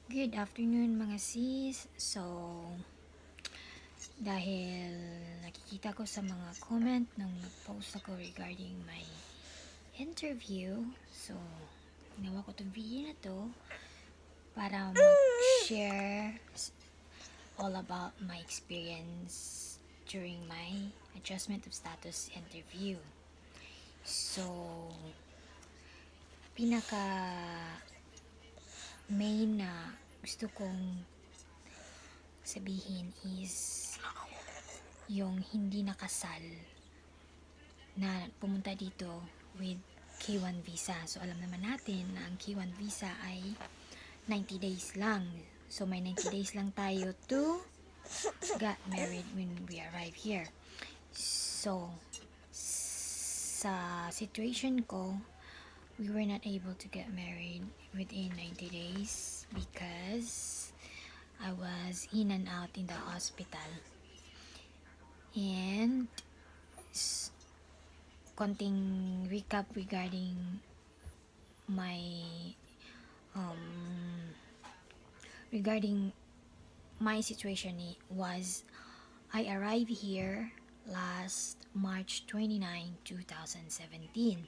Good afternoon mga sis. So, dahil nakikita ko sa mga comment nung nag-post ako regarding my interview, so, ginawa ko itong video na to para mag-share all about my experience during my adjustment of status interview. So, pinaka main na gusto kong sabihin is yung hindi nakasal na pumunta dito with K1 visa. So alam naman natin na ang K1 visa ay 90 days lang. So may 90 days lang tayo to get married when we arrive here. So sa situation ko, we were not able to get married within 90 days because I was in and out in the hospital. And konting recap regarding my situation was I arrived here last March 29, 2017.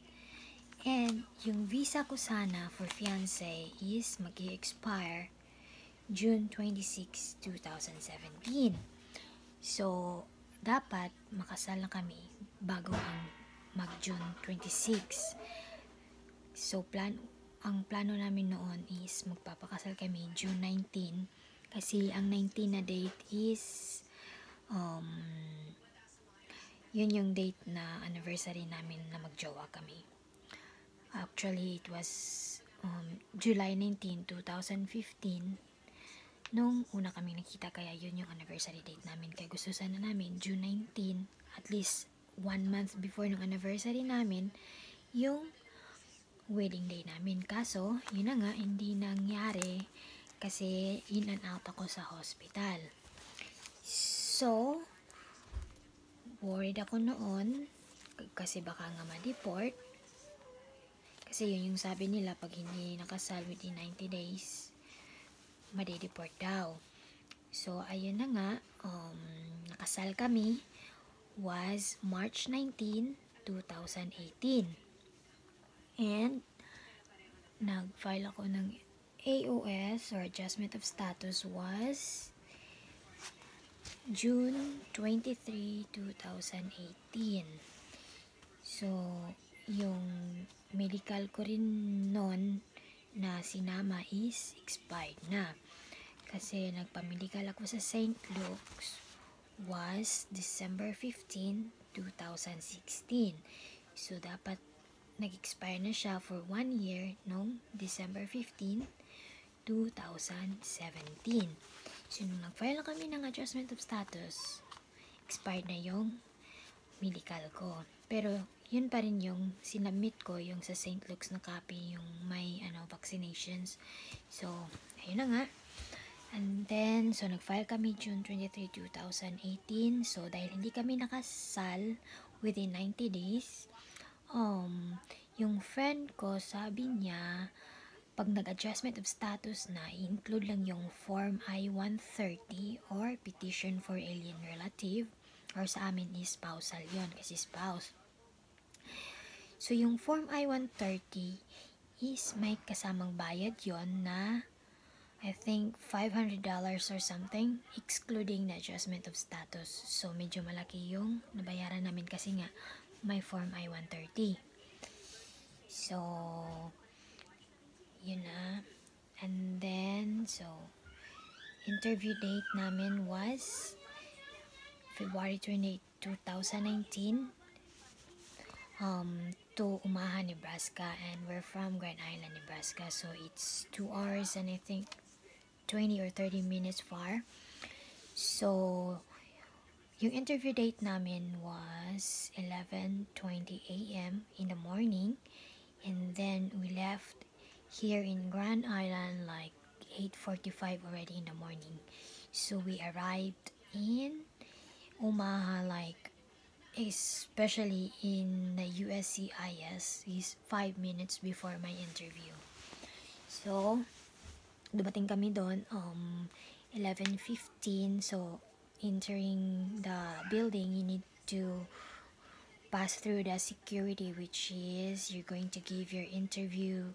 And yung visa ko sana for fiancé is mag-i-expire June 26, 2017. So, dapat makasal na kami bago ang mag-June 26. So, ang plano namin noon is magpapakasal kami June 19 kasi ang 19 na date is yun yung date na anniversary namin na magjowa kami. Actually, it was July 19, 2015 nung una kami nakita, kaya yun yung anniversary date namin. Kaya gusto sana namin June 19, at least 1 month before ng anniversary namin, yung wedding day namin. Kaso, yun na nga, hindi nangyari kasi in and out ako sa hospital. So, worried ako noon kasi baka nga ma-deport. Kasi yun yung sabi nila, pag hindi nakasal within 90 days, madi-deport daw. So, ayun na nga, nakasal kami was March 19, 2018. And, nag-file ako ng AOS or Adjustment of Status was June 23, 2018. So, yung medical ko rin noon na sinama is expired na. Kasi nagpa-medical ako sa St. Luke's was December 15, 2016. So, dapat nag-expire na siya for 1 year noong December 15, 2017. So, nung nag-file na kami ng adjustment of status, expired na yung medical ko. Pero, yun pa rin yung sinabmit ko, yung sa St. Luke's na copy, yung may vaccinations. So, ayun na nga. And then, so nag-file kami June 23, 2018. So, dahil hindi kami nakasal within 90 days, yung friend ko, sabi niya, pag nag-adjustment of status na, i-include lang yung Form I-130 or Petition for Alien Relative, or sa amin is spousal yon kasi spouse. So, yung Form I-130 is may kasamang bayad yon na I think $500 or something, excluding the adjustment of status. So, medyo malaki yung nabayaran namin kasi nga may Form I-130. So, yun na. And then, so, interview date namin was February 28, 2019 to Omaha, Nebraska, and we're from Grand Island, Nebraska. So, it's 2 hours and I think 20 or 30 minutes far. So, yung interview date namin was 11:20 a.m. in the morning, and then we left here in Grand Island like 8:45 already in the morning. So, we arrived in Omaha like, especially in the USCIS, is 5 minutes before my interview. So, dumating kami doon 11:15. So entering the building, you need to pass through the security, which is you're going to give your interview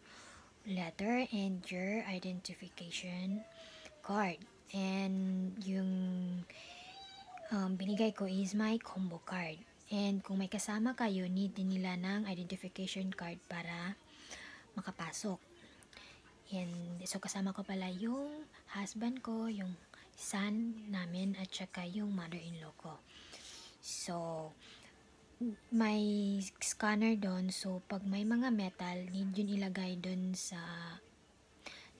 letter and your identification card. And yung binigay ko is my combo card. And kung may kasama kayo, need din nila ng identification card para makapasok. And so kasama ko pala yung husband ko, yung son namin, at saka yung mother-in-law ko. So may scanner doon, so pag may mga metal, need yun ilagay doon sa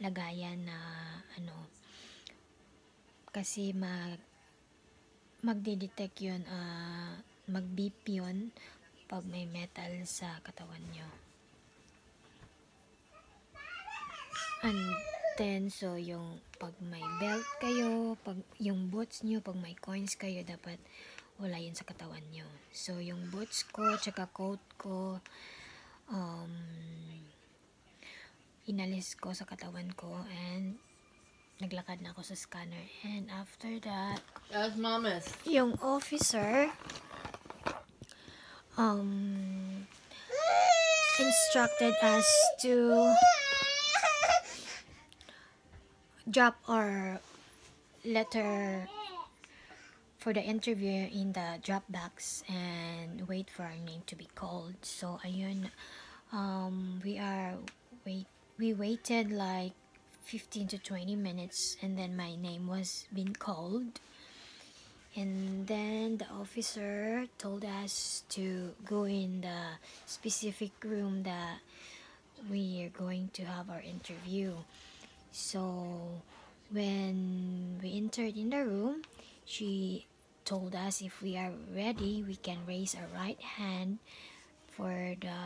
lagayan na kasi magde-detect yun, mag-beep yun pag may metal sa katawan nyo. And then, so yung pag may belt kayo, pag yung boots nyo, pag may coins kayo, dapat wala yun sa katawan nyo. So yung boots ko, tsaka coat ko, inalis ko sa katawan ko, and naglakad na ako sa scanner. And after that, As mamas. yung officer instructed us to drop our letter for the interview in the drop box and wait for our name to be called. So ayun, we waited like 15 to 20 minutes, and then my name was being called. And then the officer told us to go in the specific room that we are going to have our interview. So when we entered in the room, she told us if we are ready, we can raise our right hand for the,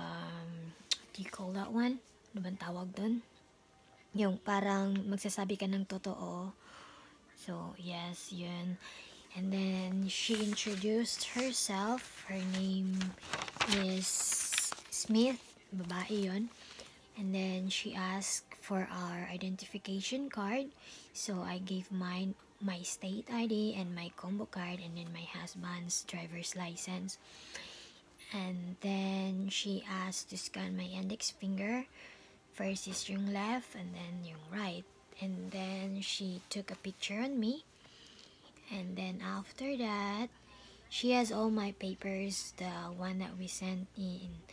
what do you call that one? Ano bang tawag dun? Yung parang magsasabi ka ng totoo. So yes, yun. And then she introduced herself. Her name is Smith, babae yun. And then she asked for our identification card. So I gave my state ID and my combo card, and then my husband's driver's license. And then she asked to scan my index finger. First is yung left, and then yung right. And then she took a picture on me. And then after that, she has all my papers, the one that we sent in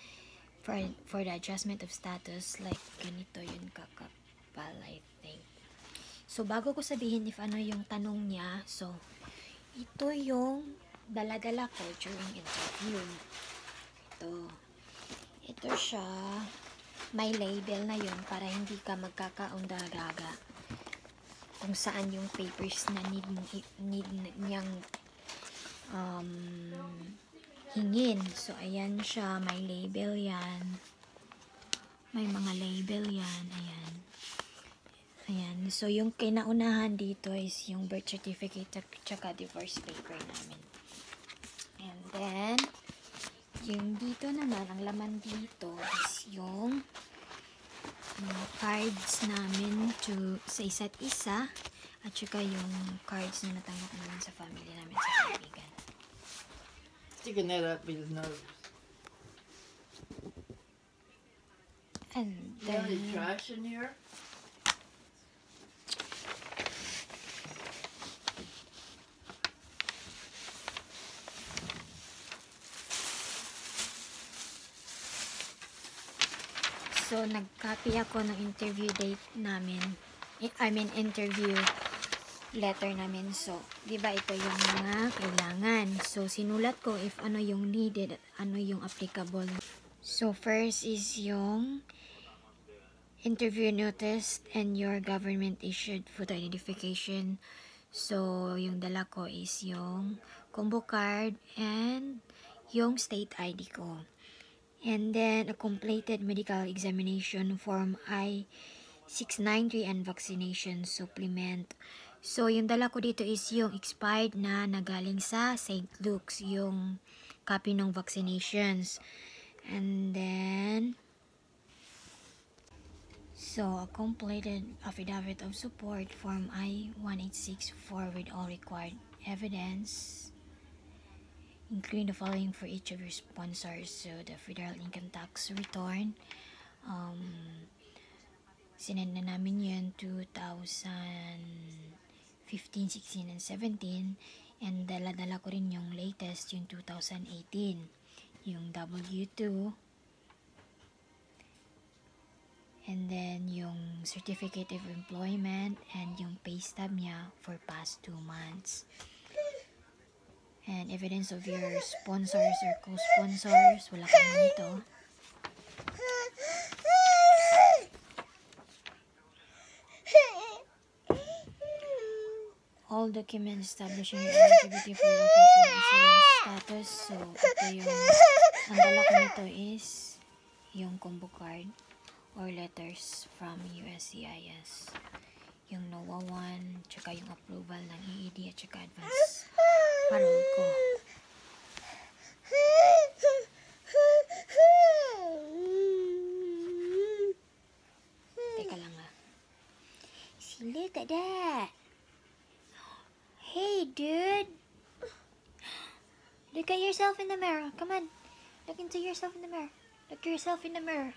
for the adjustment of status, like ganito yun kakapal, I think. So bago ko sabihin if ano yung tanong niya, so ito yung dala-dala ko during interview. Ito siya, may label na yun para hindi ka magkakaundaga kung saan yung papers na need niyang hingin. So ayan siya, may label yan, may mga label yan, ayan. So yung kinaunahan dito is yung birth certificate tsaka divorce paper namin. And then yung dito naman, ang laman dito is yung cards namin sa isa't isa, at saka yung cards na natanggap namin sa family namin, sa kaibigan. Sticking that up his nose. And Is there any then trash in here? so nag-copy ako ng interview date namin, interview letter namin. So di ba ito yung mga kailangan, so sinulat ko if ano yung needed at ano yung applicable. So first is yung interview notice and your government issued photo identification. So yung dala ko is yung combo card and yung state ID ko. And then a completed medical examination form I-693 and vaccination supplement. So yung dala ko dito is yung expired na nagaling sa St. Luke's, yung copy ng vaccinations. And then So, a completed affidavit of support, Form I-1864 with all required evidence, including the following for each of your sponsors. So, the federal income tax return, sinend na namin yun 2015, 16, and 17. And dala-dala ko rin yung latest, yung 2018, yung W2, and then yung certificate of employment, and yung pay stub niya for past 2 months. And evidence of your sponsors or co-sponsors, wala kami nito. All documents establishing your eligibility for local resident status. So, ito yung, ang dala ko nito is yung combo card or letters from USCIS. Yung NOAA 1, tsaka yung approval ng EED at tsaka advance parol ko. Teka lang ah. See, look at that. Hey, dude. Look at yourself in the mirror. Come on. Look into yourself in the mirror. Look yourself in the mirror.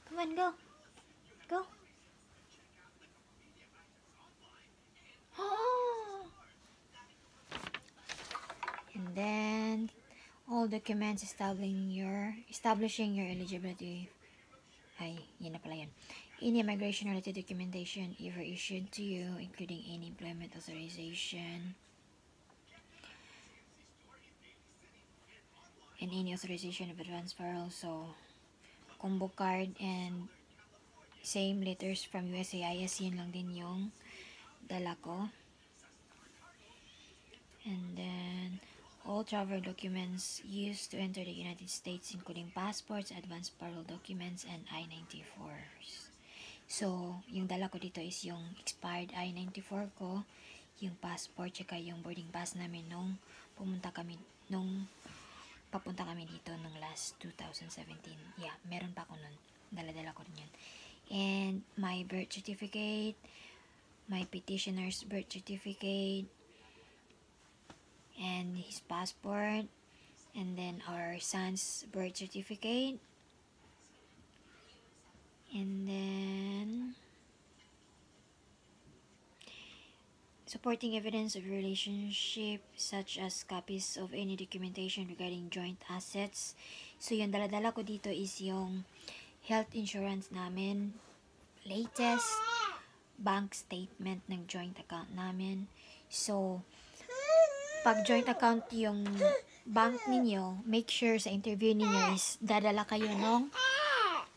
Come on, go. Go. And then, all documents establishing your eligibility. Ay, yun na pala yun. Any immigration-related documentation ever issued to you, including any employment authorization, and any authorization of advance parole. So, combo card and same letters from USCIS, yun lang din yung dala ko. And then, all travel documents used to enter the United States, including passports, advance parole documents, and I-94s. So, yung dala ko dito is yung expired I-94 ko, yung passport, tsaka yung boarding pass namin nung papunta kami dito nung last 2017. Yeah, meron pa ako nun. Dala-dala ko rin yun. And my birth certificate, my petitioner's birth certificate, and his passport, and then our son's birth certificate, and then supporting evidence of relationship such as copies of any documentation regarding joint assets. So yung dala-dala ko dito is yung health insurance namin, latest bank statement ng joint account namin. So pag joint account yung bank ninyo, make sure sa interview ninyo is dadala kayo ng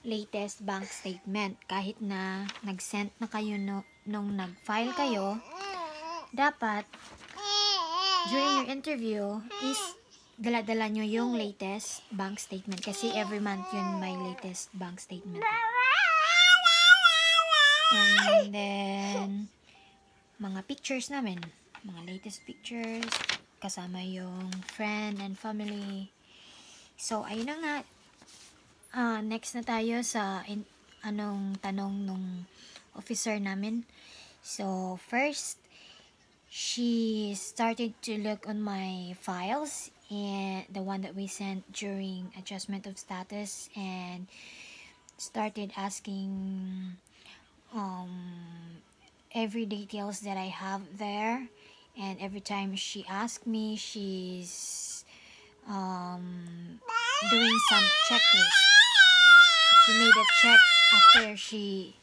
latest bank statement. Kahit na nag-send na kayo nung nag-file kayo, dapat during your interview is dala-dala nyo yung latest bank statement. Kasi every month yun may latest bank statement. And then, mga pictures namin. Mga latest pictures. Kasama yung friend and family. So, ayun na nga. Next na tayo sa tanong nung officer namin. So, first, she started to look on my files and the one that we sent during adjustment of status, and started asking every details that I have there. And every time she asked me, she's doing some checklist. She made a check after she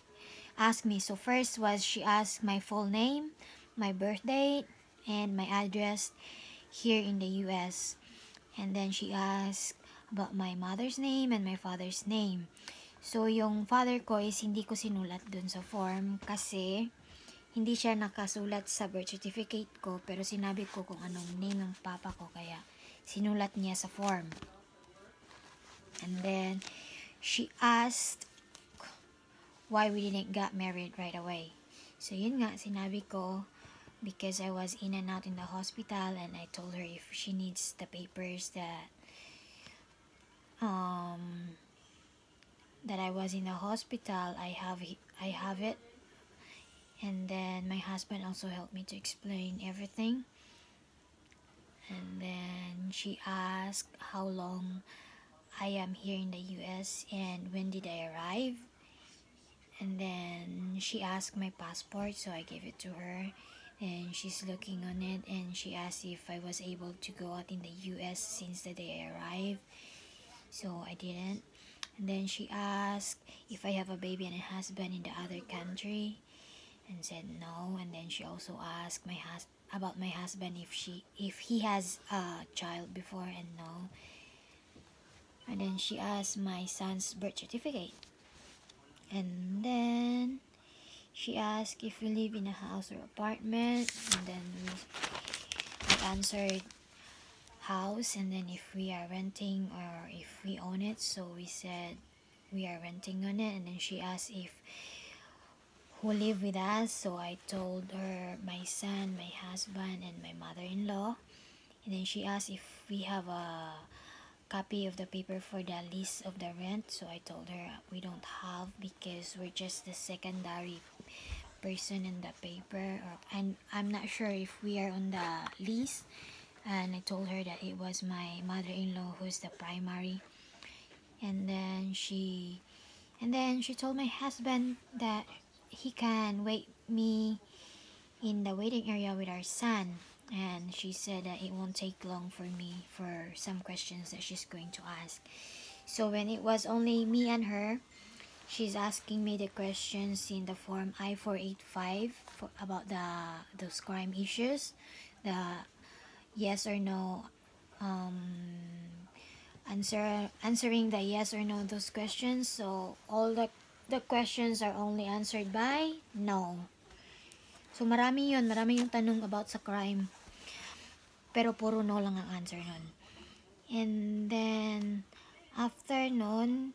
asked me. So first was she asked my full name, my birth date, and my address here in the US. And then she asked about my mother's name and my father's name. So yung father ko is hindi ko sinulat dun sa form kasi hindi siya nakasulat sa birth certificate ko, pero sinabi ko kung anong name ng papa ko, kaya sinulat niya sa form. And then she asked why we didn't get married right away. So yun nga, sinabi ko because I was in and out in the hospital, and I told her if she needs the papers that that I was in the hospital, I have it. And then my husband also helped me to explain everything. And then she asked how long I am here in the US and when did I arrive. And then she asked my passport, so I gave it to her. And she's looking on it, and she asked if I was able to go out in the US since the day I arrived. So I didn't. And then she asked if I have a baby and a husband in the other country, and said no. And then she also asked about my husband if he has a child before, and no. And then she asked my son's birth certificate. And then she asked if we live in a house or apartment, and then I answered house, and then if we are renting or if we own it, so we said we are renting on it. And then she asked if who live with us, so I told her my son, my husband, and my mother-in-law. And then she asked if we have a copy of the paper for the lease of the rent, so I told her we don't have because we're just the secondary person in the paper, and I'm not sure if we are on the lease. And I told her that it was my mother-in-law who's the primary. And then she told my husband that he can wait me in the waiting area with our son. And she said that it won't take long for me for some questions that she's going to ask. So when it was only me and her, she's asking me the questions in the form I-485 about those crime issues, the yes or no, answering the yes or no those questions. So all the questions are only answered by no. So marami yung tanong about sa crime, pero puro no lang ang answer nun. And then after nun,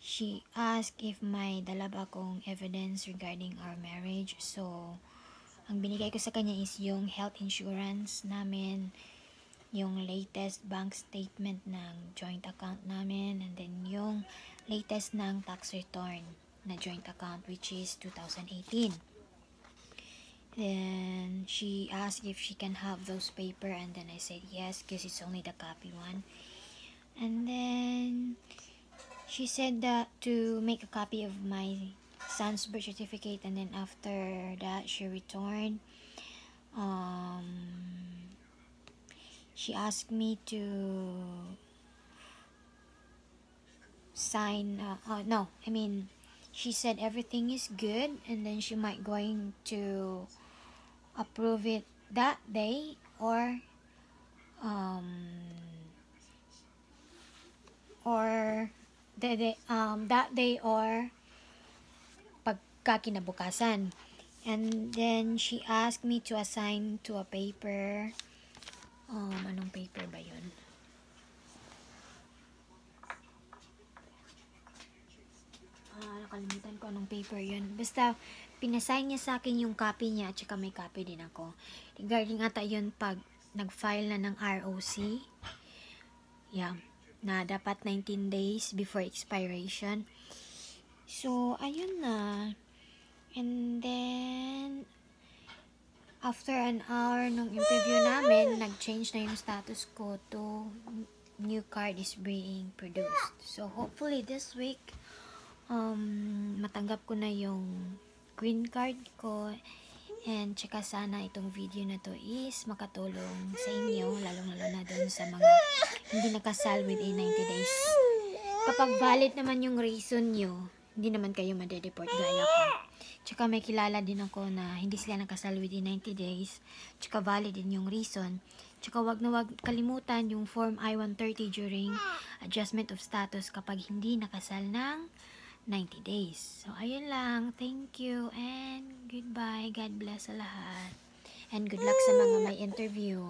she asked if may dala ba akong evidence regarding our marriage. So ang binigay ko sa kanya is yung health insurance namin, yung latest bank statement ng joint account namin, and then yung latest ng tax return na joint account, which is 2018. Then she asked if she can have those paper, and then I said yes because it's only the copy one. And then she said that to make a copy of my son's birth certificate, and then after that she returned. She asked me to sign, she said everything is good, and then she might going to approve it that day or that day or pagka kinabukasan. And then she asked me to assign to a paper. Anong paper ba yun? Nakalimutan ko anong paper yun. Basta, pinassign niya sa akin yung copy niya at saka may copy din ako. Regarding ata yun pag nag-file na ng ROC. Yeah. Na dapat 19 days before expiration. So, ayun na. And then, after an hour nung interview namin, nag-change na yung status ko to new card is being produced. So, hopefully this week, matanggap ko na yung green card ko. And tsaka sana itong video na to is makatulong sa inyo, lalong-lalo na dun sa mga hindi nakasal within 90 days. Kapag valid naman yung reason nyo, hindi naman kayo madedeport gaya ko. Tsaka may kilala din ako na hindi sila nakasal within 90 days. Tsaka valid din yung reason. Tsaka wag na wag kalimutan yung Form I-130 during adjustment of status kapag hindi nakasal ng 90 days. So, ayun lang. Thank you and goodbye. God bless sa lahat. And good luck sa mga may interview.